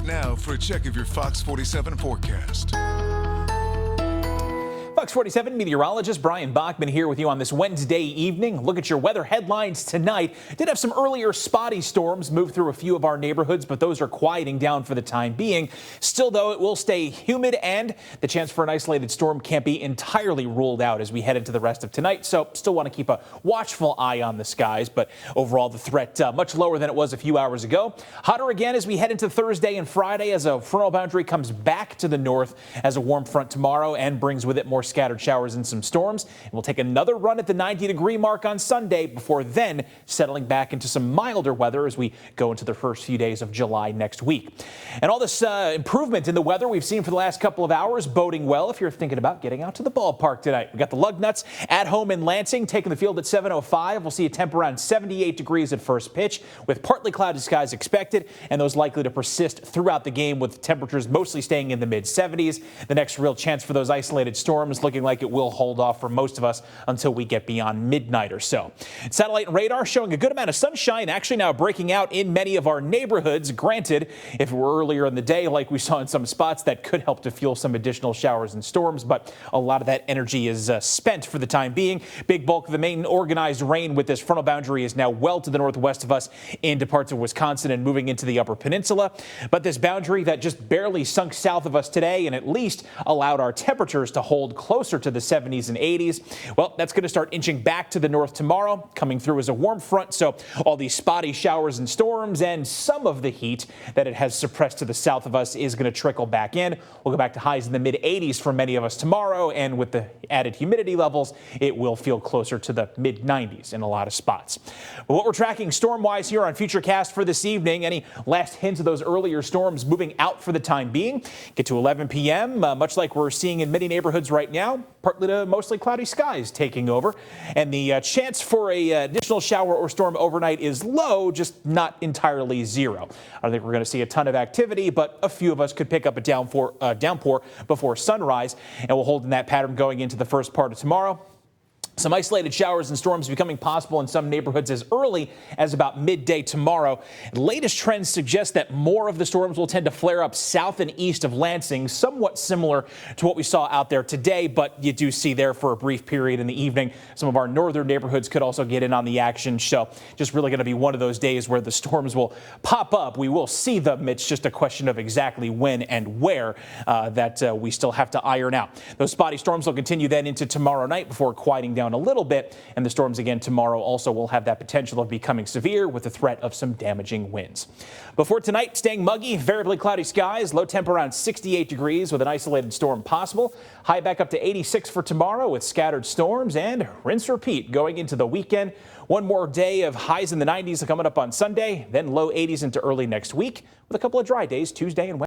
Now for a check of your Fox 47 forecast. Fox 47 meteorologist Brian Bachman here with you on this Wednesday evening. Look at your weather headlines tonight. Did have some earlier spotty storms move through a few of our neighborhoods, but those are quieting down for the time being. Still, though, it will stay humid, and the chance for an isolated storm can't be entirely ruled out as we head into the rest of tonight. So still want to keep a watchful eye on the skies, but overall the threat much lower than it was a few hours ago. Hotter again as we head into Thursday and Friday as a frontal boundary comes back to the north as a warm front tomorrow and brings with it more scattered showers and some storms. And we'll take another run at the 90-degree mark on Sunday before then settling back into some milder weather as we go into the first few days of July next week. And all this improvement in the weather we've seen for the last couple of hours boding well if you're thinking about getting out to the ballpark tonight. We got the Lugnuts at home in Lansing taking the field at 7:05. We'll see a temp around 78 degrees at first pitch with partly cloudy skies expected, and those likely to persist throughout the game with temperatures mostly staying in the mid-70s. The next real chance for those isolated storms looking like it will hold off for most of us until we get beyond midnight or so. Satellite and radar showing a good amount of sunshine actually now breaking out in many of our neighborhoods. Granted, if it were earlier in the day like we saw in some spots, that could help to fuel some additional showers and storms, but a lot of that energy is spent for the time being. Big bulk of the main organized rain with this frontal boundary is now well to the northwest of us into parts of Wisconsin and moving into the upper peninsula. But this boundary that just barely sunk south of us today and at least allowed our temperatures to hold closer to the 70s and 80s. Well, that's going to start inching back to the north tomorrow, coming through as a warm front. So all these spotty showers and storms and some of the heat that it has suppressed to the south of us is going to trickle back in. We'll go back to highs in the mid 80s for many of us tomorrow. And with the added humidity levels, it will feel closer to the mid 90s in a lot of spots. But what we're tracking storm wise here on Futurecast for this evening, any last hints of those earlier storms moving out for the time being. Get to 11 p.m., much like we're seeing in many neighborhoods right now. Partly to mostly cloudy skies taking over, and the chance for a additional shower or storm overnight is low, just not entirely zero. I don't think we're going to see a ton of activity, but a few of us could pick up a downpour before sunrise, and we'll hold in that pattern going into the first part of tomorrow. Some isolated showers and storms becoming possible in some neighborhoods as early as about midday tomorrow. Latest trends suggest that more of the storms will tend to flare up south and east of Lansing, somewhat similar to what we saw out there today, but you do see there for a brief period in the evening. Some of our northern neighborhoods could also get in on the action, so just really going to be one of those days where the storms will pop up. We will see them. It's just a question of exactly when and where that we still have to iron out. Those spotty storms will continue then into tomorrow night before quieting down a little bit, and the storms again tomorrow also will have that potential of becoming severe with the threat of some damaging winds. Before tonight, staying muggy, variably cloudy skies, low temp around 68 degrees with an isolated storm possible. High back up to 86 for tomorrow with scattered storms, and rinse repeat going into the weekend. One more day of highs in the 90s coming up on Sunday, then low 80s into early next week with a couple of dry days Tuesday and Wednesday.